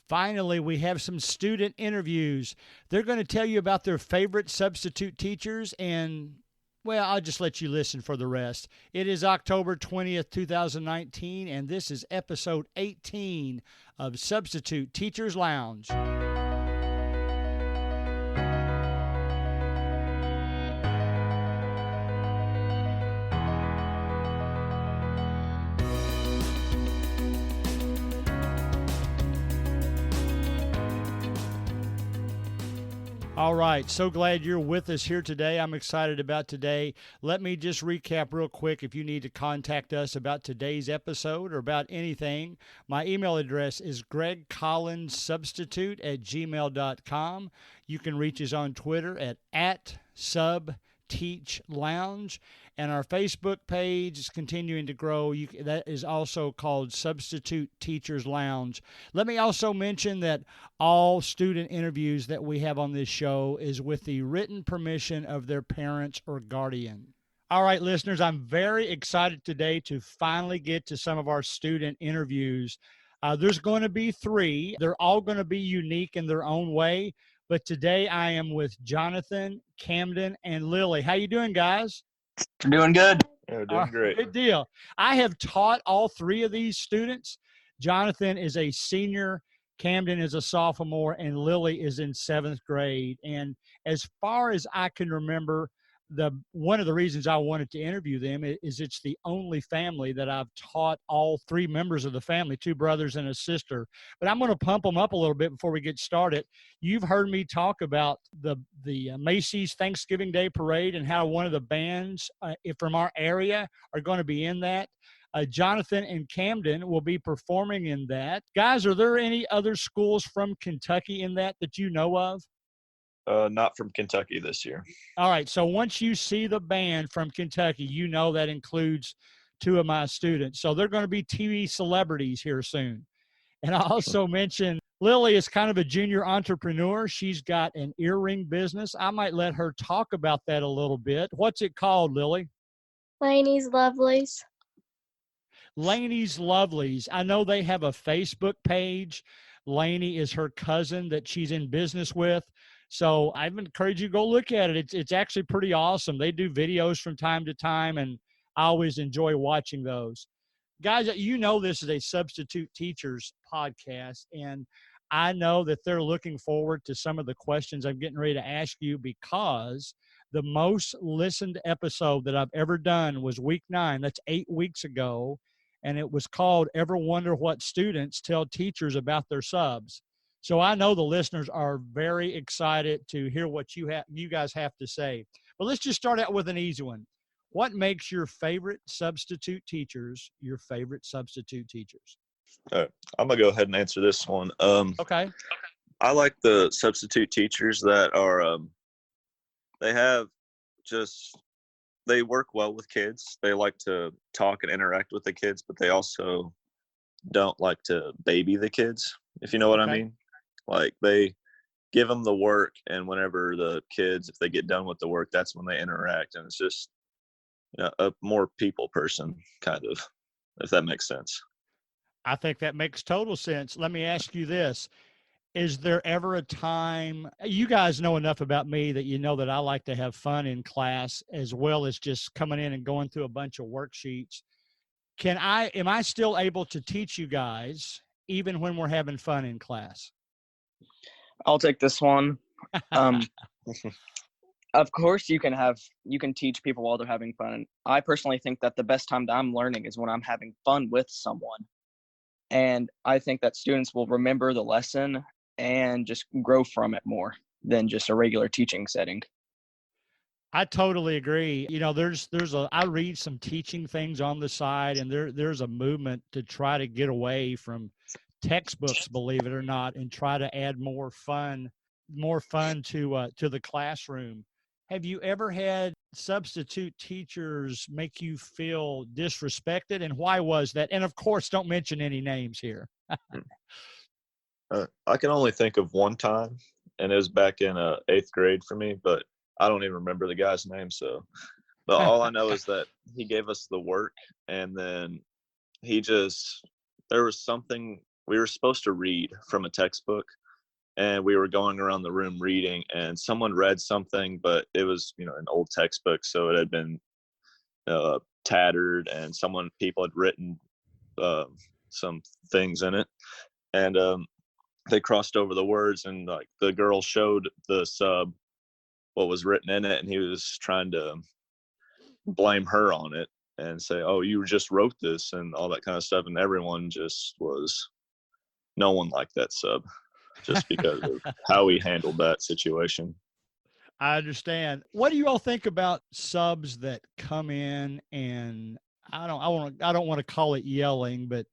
Finally, we have some student interviews. They're going to tell you about their favorite substitute teachers and, well, I'll just let you listen for the rest. It is October 20th, 2019, and this is episode 18 of Substitute Teachers Lounge. All right, so glad you're with us here today. I'm excited about today. Let me just recap real quick. If you need to contact us about today's episode or about anything, my email address is gregcollinssubstitute@gmail.com. You can reach us on Twitter at SubTeachLounge. And our Facebook page is continuing to grow. That is also called Substitute Teachers Lounge. Let me also mention that all student interviews that we have on this show is with the written permission of their parents or guardian. All right, listeners, I'm very excited today to finally get to some of our student interviews. There's going to be 3. They're all going to be unique in their own way. But today I am with Jonathan, Camden, and Lilly. How you doing, guys? We're doing good. Yeah, we're doing great. Good deal. I have taught all 3 of these students. Jonathan is a senior, Camden is a sophomore, and Lilly is in 7th grade. And as far as I can remember, one of the reasons I wanted to interview them is it's the only family that I've taught all 3 members of the family, 2 brothers and a sister. But I'm going to pump them up a little bit before we get started. You've heard me talk about the Macy's Thanksgiving Day Parade and how one of the bands from our area are going to be in that. Jonathan and Camden will be performing in that. Guys, are there any other schools from Kentucky in that you know of? Not from Kentucky this year. All right, so once you see the band from Kentucky, you know that includes 2 of my students. So they're going to be TV celebrities here soon. And I also mentioned Lilly is kind of a junior entrepreneur. She's got an earring business. I might let her talk about that a little bit. What's it called, Lilly? Laney's Lovelies. Laney's Lovelies. I know they have a Facebook page. Laney is her cousin that she's in business with. So I encourage you to go look at it. It's actually pretty awesome. They do videos from time to time, and I always enjoy watching those. Guys, you know this is a Substitute Teachers podcast, and I know that they're looking forward to some of the questions I'm getting ready to ask you because the most listened episode that I've ever done was week 9. That's 8 weeks ago, and it was called Ever Wonder What Students Tell Teachers About Their Subs. So I know the listeners are very excited to hear what you guys have to say. But let's just start out with an easy one. What makes your favorite substitute teachers your favorite substitute teachers? All right, I'm going to go ahead and answer this one. Okay. I like the substitute teachers that are, they work well with kids. They like to talk and interact with the kids, but they also don't like to baby the kids, if you know what I mean. Like they give them the work, and whenever the kids, if they get done with the work, that's when they interact. And it's just a more people person, kind of, if that makes sense. I think that makes total sense. Let me ask you this. Is there ever a time, you guys know enough about me that you know that I like to have fun in class as well as just coming in and going through a bunch of worksheets. Am I still able to teach you guys even when we're having fun in class? I'll take this one. Of course, you can teach people while they're having fun. I personally think that the best time that I'm learning is when I'm having fun with someone. And I think that students will remember the lesson and just grow from it more than just a regular teaching setting. I totally agree. You know, I read some teaching things on the side, and there's a movement to try to get away from textbooks, believe it or not, and try to add more fun to the classroom. Have you ever had substitute teachers make you feel disrespected, and why was that? And of course, don't mention any names here. I can only think of one time, and it was back in 8th grade for me, but I don't even remember the guy's name. But all I know is that he gave us the work, and then there was something we were supposed to read from a textbook, and we were going around the room reading, and someone read something, but it was, an old textbook, so it had been tattered, and people had written some things in it, and they crossed over the words, and like the girl showed the sub what was written in it, and he was trying to blame her on it and say, "Oh, you just wrote this," and all that kind of stuff, and everyone just was, no one liked that sub just because of how he handled that situation. I understand. What do you all think about subs that come in and I don't want to call it yelling, but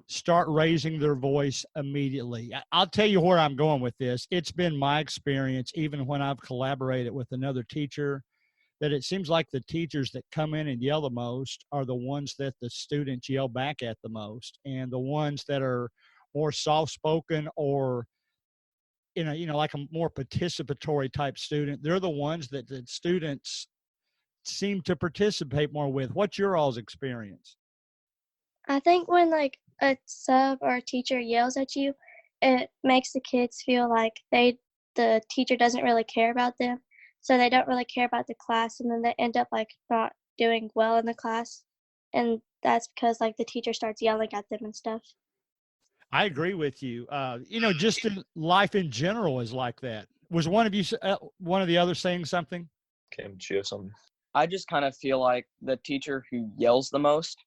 start raising their voice immediately? I'll tell you where I'm going with this. It's been my experience, even when I've collaborated with another teacher, that it seems like the teachers that come in and yell the most are the ones that the students yell back at the most. And the ones that are more soft-spoken or like a more participatory type student, they're the ones that the students seem to participate more with. What's your all's experience? I think when like a sub or a teacher yells at you, it makes the kids feel like the teacher doesn't really care about them. So they don't really care about the class, and then they end up like not doing well in the class. And that's because like the teacher starts yelling at them and stuff. I agree with you. Just in life in general is like that. Was one of you, one of the others saying something? Cam, do you have something? I just kind of feel like the teacher who yells the most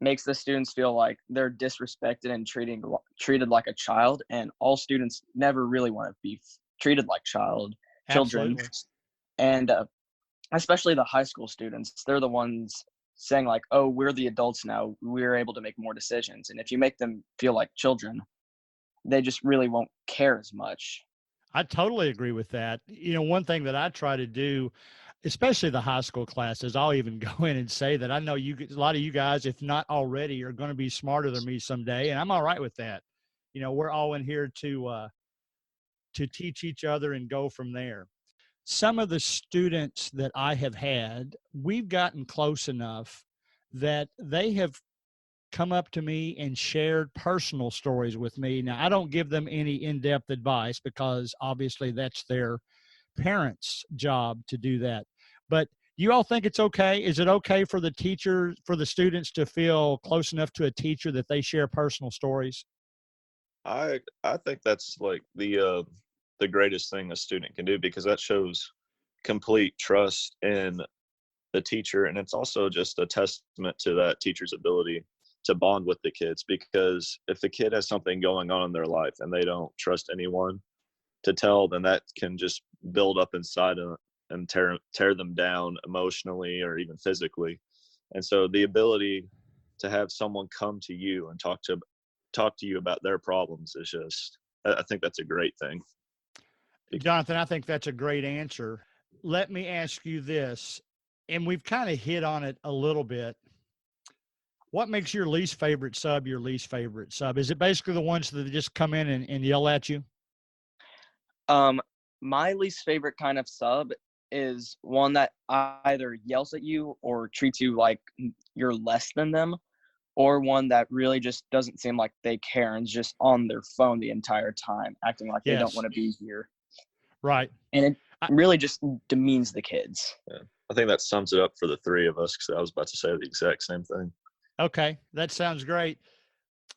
makes the students feel like they're disrespected and treated like a child, and all students never really want to be treated like children. Absolutely. And especially the high school students, they're the ones saying like, "Oh, we're the adults now, we're able to make more decisions." And if you make them feel like children, they just really won't care as much. I totally agree with that. One thing that I try to do, especially the high school classes, I'll even go in and say that I know a lot of you guys, if not already, are going to be smarter than me someday, and I'm all right with that. We're all in here to teach each other and go from there. Some of the students that I have had, we've gotten close enough that they have come up to me and shared personal stories with me. Now, I don't give them any in-depth advice because obviously that's their parents' job to do that. But you all think it's okay? Is it okay for the students to feel close enough to a teacher that they share personal stories? I think that's like the greatest thing a student can do, because that shows complete trust in the teacher, and it's also just a testament to that teacher's ability to bond with the kids. Because if the kid has something going on in their life and they don't trust anyone to tell, then that can just build up inside them and tear them down emotionally or even physically. And so the ability to have someone come to you and talk to you about their problems is just, I think that's a great thing. Jonathan, I think that's a great answer. Let me ask you this, and we've kind of hit on it a little bit. What makes your least favorite sub your least favorite sub? Is it basically the ones that just come in and yell at you? My least favorite kind of sub is one that either yells at you or treats you like you're less than them, or one that really just doesn't seem like they care and is just on their phone the entire time, acting like they don't want to be here. Right. And it really just demeans the kids. Yeah. I think that sums it up for the three of us, because I was about to say the exact same thing. Okay, that sounds great.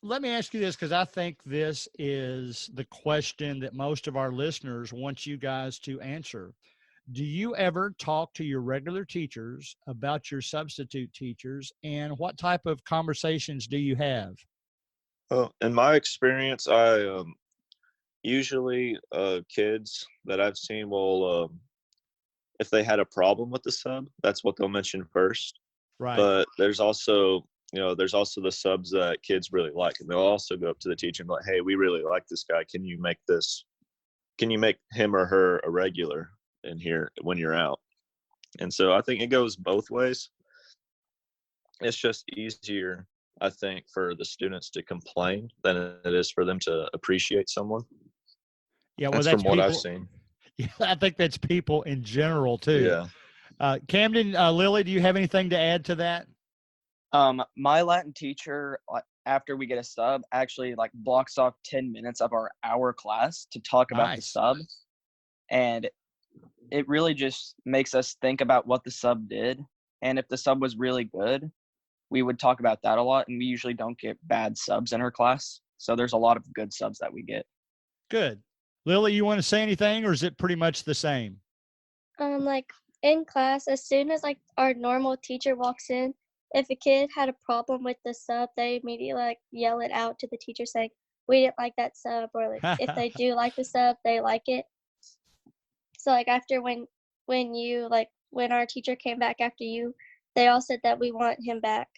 Let me ask you this, because I think this is the question that most of our listeners want you guys to answer. Do you ever talk to your regular teachers about your substitute teachers, and what type of conversations do you have? Well, in my experience, I usually kids that I've seen will, if they had a problem with the sub, that's what they'll mention first. Right. But there's also the subs that kids really like, and they'll also go up to the teacher and be like, "Hey, we really like this guy. Can you make him or her a regular in here when you're out?" And so I think it goes both ways. It's just easier, I think, for the students to complain than it is for them to appreciate someone. Yeah, well, that's from what I've seen. Yeah, I think that's people in general too. Yeah. Camden, Lilly, do you have anything to add to that? My Latin teacher, after we get a sub, actually like blocks off 10 minutes of our hour class to talk about the Nice. sub. And it really just makes us think about what the sub did. And if the sub was really good, we would talk about that a lot. And we usually don't get bad subs in her class. So there's a lot of good subs that we get. Good. Lily, you want to say anything, or is it pretty much the same? Like in class, as soon as like our normal teacher walks in, if a kid had a problem with the sub, they immediately like yell it out to the teacher saying, "We didn't like that sub," or like if they do like the sub, they like it. So like after when you like when our teacher came back after you, they all said that we want him back.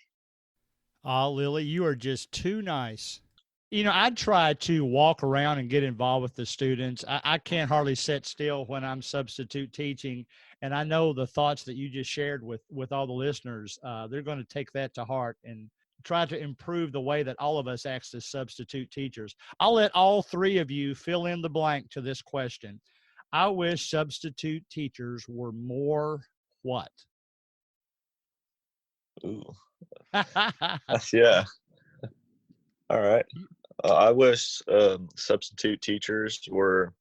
Oh, Lily, you are just too nice. You know, I try to walk around and get involved with the students. I can't hardly sit still when I'm substitute teaching. And I know the thoughts that you just shared with all the listeners, they're going to take that to heart and try to improve the way that all of us act as substitute teachers. I'll let all three of you fill in the blank to this question. I wish substitute teachers were more what? Ooh. Yeah. All right. I wish substitute teachers were,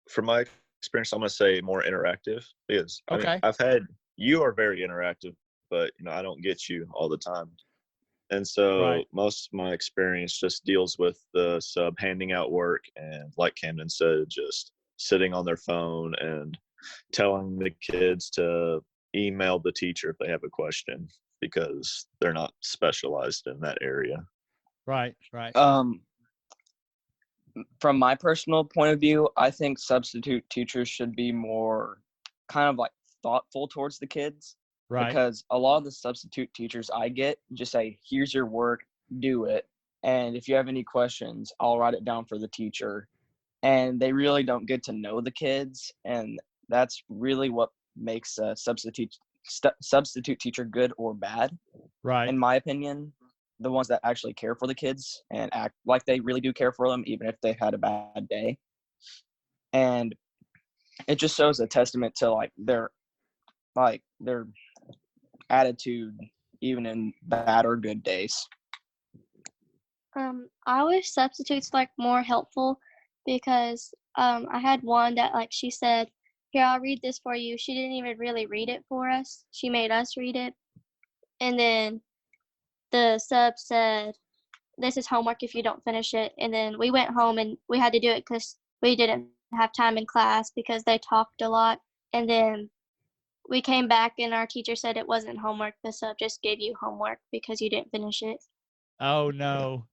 from my experience, I'm going to say more interactive because Okay. you are very interactive, but I don't get you all the time. And so Right. most of my experience just deals with the sub handing out work and, like Camden said, just sitting on their phone and telling the kids to email the teacher if they have a question because they're not specialized in that area. Right. Right. From my personal point of view, I think substitute teachers should be more kind of like thoughtful towards the kids. Right. Because a lot of the substitute teachers I get just say, "Here's your work, do it. And if you have any questions, I'll write it down for the teacher." And they really don't get to know the kids. And that's really what makes a substitute teacher good or bad. Right. In my opinion, the ones that actually care for the kids and act like they really do care for them, even if they've had a bad day. And it just shows a testament to their attitude, even in bad or good days. I wish substitutes like more helpful because I had one that like she said, "Here, I'll read this for you." She didn't even really read it for us. She made us read it. And then the sub said, "This is homework if you don't finish it." And then we went home and we had to do it because we didn't have time in class because they talked a lot. And then we came back and our teacher said it wasn't homework. The sub just gave you homework because you didn't finish it. Oh no.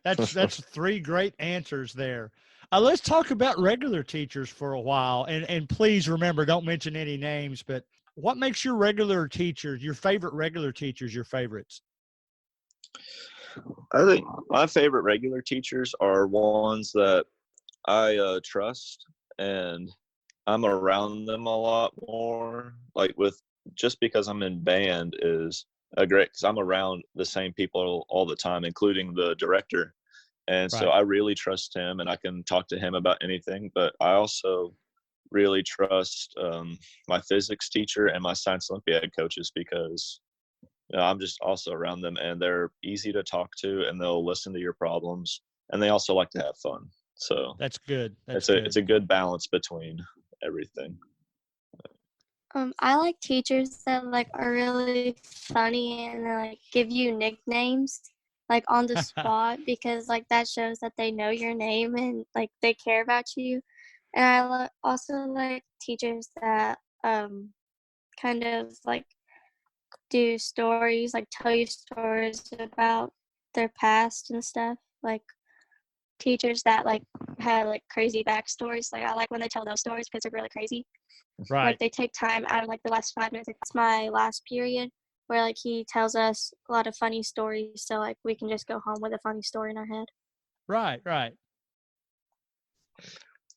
That's three great answers there. Let's talk about regular teachers for a while. And please remember, don't mention any names, but what makes your regular teachers, your favorite regular teachers, your favorites? I think my favorite regular teachers are ones that I trust and I'm around them a lot more. Like just because I'm in band is great because I'm around the same people all the time, including the director. And so Right. I really trust him and I can talk to him about anything. But I also really trust my physics teacher and my science Olympiad coaches because I'm just also around them and they're easy to talk to and they'll listen to your problems and they also like to have fun. So That's good. That's it's a good. good balance between everything. I like teachers that like are really funny and like give you nicknames like on the spot because like that shows that they know your name and like they care about you. And I also like teachers that kind of like do stories, like tell you stories about their past and stuff. Like teachers that like had like crazy backstories. Like I like when they tell those stories because they're really crazy. Right. Like they take time out of like the last 5 minutes. Like, it's my last period where like he tells us a lot of funny stories, so like we can just go home with a funny story in our head. Right. Right.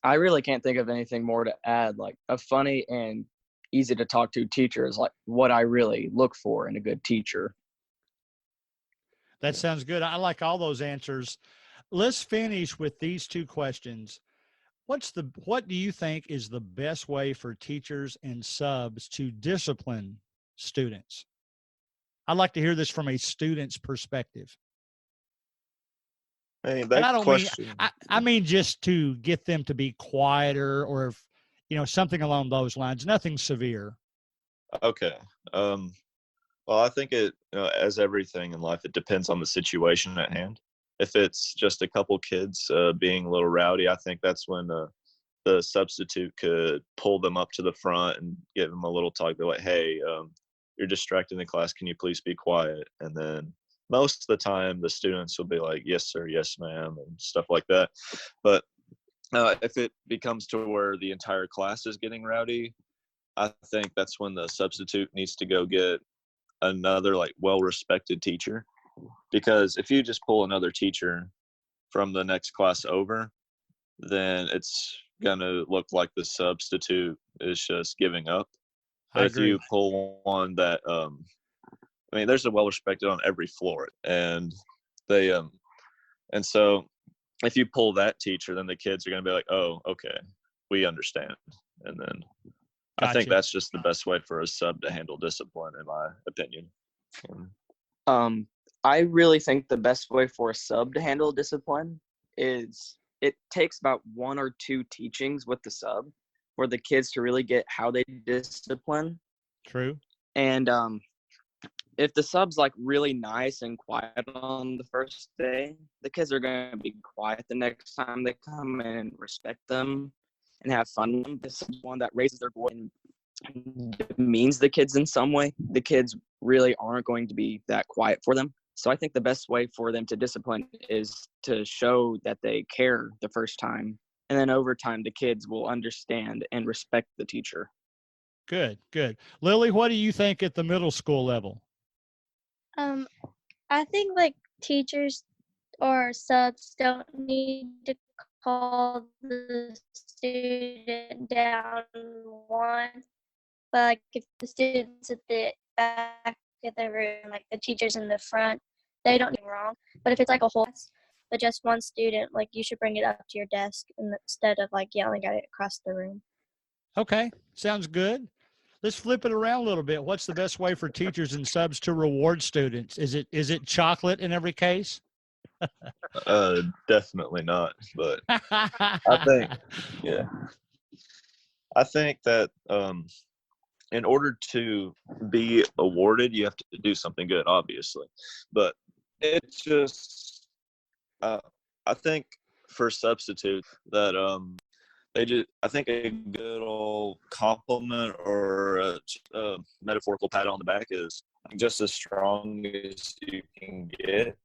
I really can't think of anything more to add. Like a funny and easy to talk to teacher is like what I really look for in a good teacher. That sounds good. I like all those answers. Let's finish with these two questions. What do you think is the best way for teachers and subs to discipline students? I'd like to hear this from a student's perspective. Hey, And that I don't question. mean, I mean just to get them to be quieter or, if, something along those lines, nothing severe. Okay. Well, I think as everything in life, it depends on the situation at hand. If it's just a couple kids being a little rowdy, I think that's when the substitute could pull them up to the front and give them a little talk. They're like, "Hey, you're distracting the class. Can you please be quiet?" And then most of the time, the students will be like, "Yes, sir. Yes, ma'am," and stuff like that. But if it becomes to where the entire class is getting rowdy, I think that's when the substitute needs to go get another like well-respected teacher, because if you just pull another teacher from the next class over, then it's gonna look like the substitute is just giving up. I But if agree. you pull one that I mean, there's a well-respected on every floor, and they and so if you pull that teacher, then the kids are gonna be like, "Oh, okay, we understand." And then I think Gotcha. that's just the best way for a sub to handle discipline, in my opinion. I really think the best way for a sub to handle discipline is it takes about 1 or 2 teachings with the sub for the kids to really get how they discipline. True. And if the sub's like really nice and quiet on the first day, the kids are going to be quiet the next time they come and respect them and have fun with them. This is one that raises their voice and demeans the kids in some way. The kids really aren't going to be that quiet for them. So I think the best way for them to discipline is to show that they care the first time. And then over time, the kids will understand and respect the teacher. Good, good. Lily, what do you think at the middle school level? I think like teachers or subs don't need to call the student down once, but like if the students at the back of the room, like the teachers in the front, they don't do wrong. But if it's like a whole class, but just one student, like you should bring it up to your desk instead of like yelling at it across the room. Okay, sounds good. Let's flip it around a little bit. What's the best way for teachers and subs to reward students? Is it chocolate in every case? Definitely not. But I think, yeah, I think that in order to be awarded, you have to do something good, obviously. But it's just, I think for substitute that I think a good old compliment or a metaphorical pat on the back is just as strong as you can get.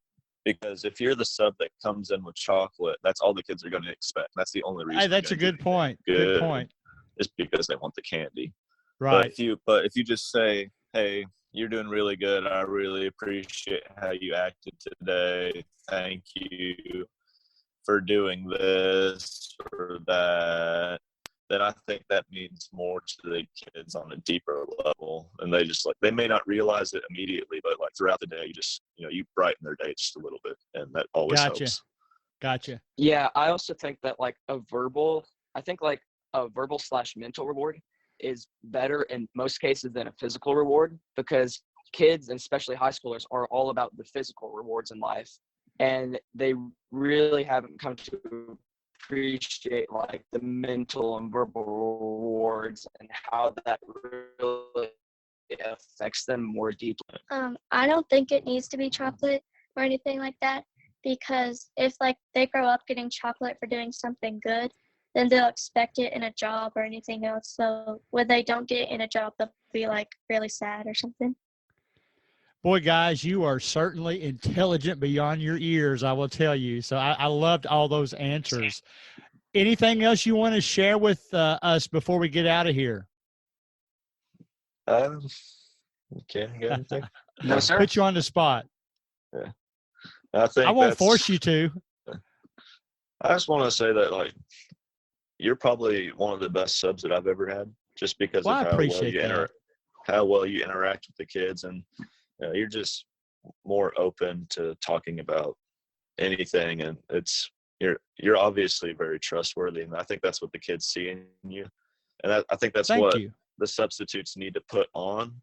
Because if you're the sub that comes in with chocolate, that's all the kids are going to expect. That's the only reason. That's a good point. Good point. Is because they want the candy. Right. But if you just say, "Hey, you're doing really good. I really appreciate how you acted today. Thank you for doing this or that," then I think that means more to the kids on a deeper level. And they may not realize it immediately, but like throughout the day, you brighten their day just a little bit. And that always helps. Gotcha. Yeah, I also think that like a verbal / mental reward is better in most cases than a physical reward, because kids, and especially high schoolers, are all about the physical rewards in life. And they really haven't come to appreciate like the mental and verbal rewards and how that really affects them more deeply. I don't think it needs to be chocolate or anything like that, because if like they grow up getting chocolate for doing something good, then they'll expect it in a job or anything else. So when they don't get it in a job, they'll be like really sad or something. Boy, guys, you are certainly intelligent beyond your ears, I will tell you. So I loved all those answers. Anything else you want to share with us before we get out of here? Okay, got anything? No, sir. Put you on the spot. Yeah. I won't force you to. I just want to say that like you're probably one of the best subs that I've ever had, just because of how well you interact with the kids, and you're just more open to talking about anything, and you're obviously very trustworthy, and I think that's what the kids see in you, and I think that's what the substitutes need to put on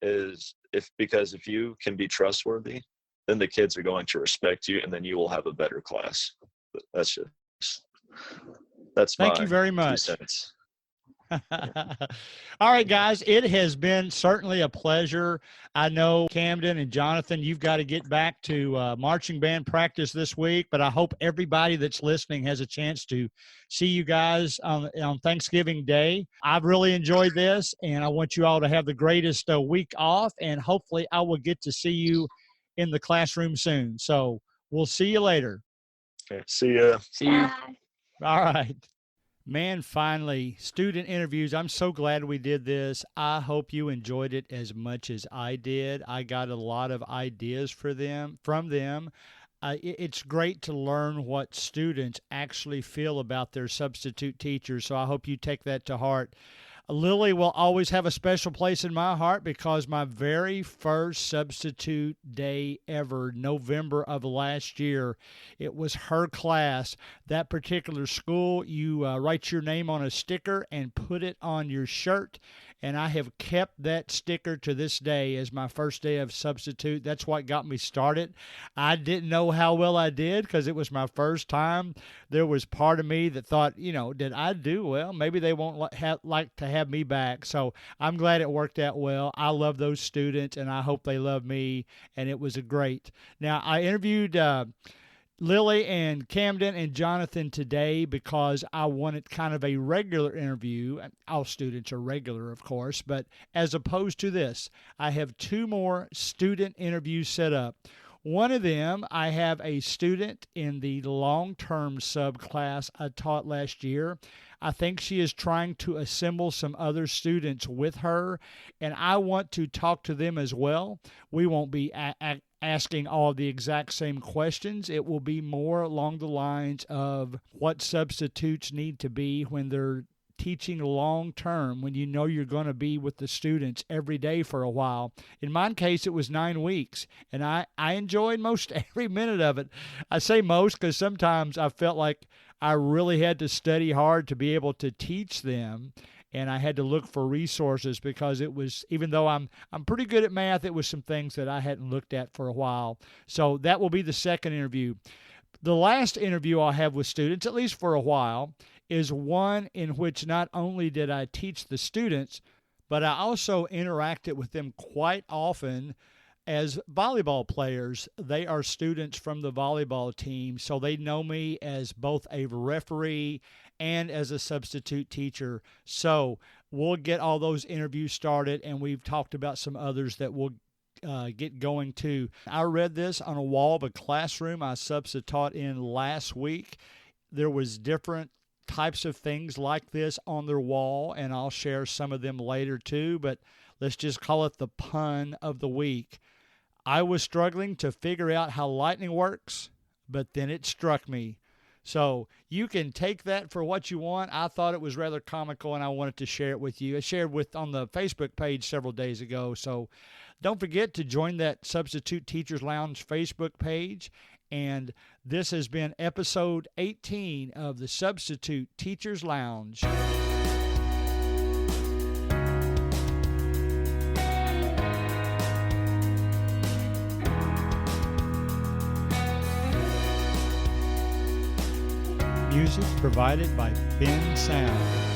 is because if you can be trustworthy, then the kids are going to respect you, and then you will have a better class. That's Thank you my very 2 much. cents. All right, guys, it has been certainly a pleasure. I know, Camden and Jonathan, you've got to get back to marching band practice this week, but I hope everybody that's listening has a chance to see you guys on Thanksgiving Day. I've really enjoyed this, and I want you all to have the greatest week off, and hopefully I will get to see you in the classroom soon. So we'll see you later. Okay, see ya. See you. Bye. All right. Man, finally, student interviews. I'm so glad we did this. I hope you enjoyed it as much as I did. I got a lot of ideas from them. It's great to learn what students actually feel about their substitute teachers, so I hope you take that to heart. Lilly will always have a special place in my heart because my very first substitute day ever, November of last year, it was her class. That particular school, you write your name on a sticker and put it on your shirt, and I have kept that sticker to this day as my first day of substitute. That's what got me started. I didn't know how well I did because it was my first time. There was part of me that thought, did I do well? Maybe they won't like to have me back. So I'm glad it worked out well. I love those students, and I hope they love me, and it was great. Now, I interviewed Lilly and Camden and Jonathan today because I wanted kind of a regular interview. All students are regular, of course, but as opposed to this, I have 2 more student interviews set up. One of them, I have a student in the long-term subclass I taught last year. I think she is trying to assemble some other students with her, and I want to talk to them as well. We won't be asking all of the exact same questions. It will be more along the lines of what substitutes need to be when they're teaching long term, when you know you're going to be with the students every day for a while. In my case, it was 9 weeks, and I enjoyed most every minute of it. I say most because sometimes I felt like I really had to study hard to be able to teach them, and I had to look for resources because it was, even though I'm pretty good at math, it was some things that I hadn't looked at for a while. So that will be the second interview. The last interview I'll have with students, at least for a while, is one in which not only did I teach the students, but I also interacted with them quite often as volleyball players. They are students from the volleyball team, so they know me as both a referee and as a substitute teacher. So we'll get all those interviews started, and we've talked about some others that we'll get going too. I read this on a wall of a classroom I taught in last week. There was different types of things like this on their wall, and I'll share some of them later too, but let's just call it the pun of the week. I was struggling to figure out how lightning works, but then it struck me. So you can take that for what you want. I thought it was rather comical, and I wanted to share it with you. I shared on the Facebook page several days ago. So don't forget to join that Substitute Teachers Lounge Facebook page. And this has been episode 18 of the Substitute Teachers Lounge. Music provided by Ben Sound.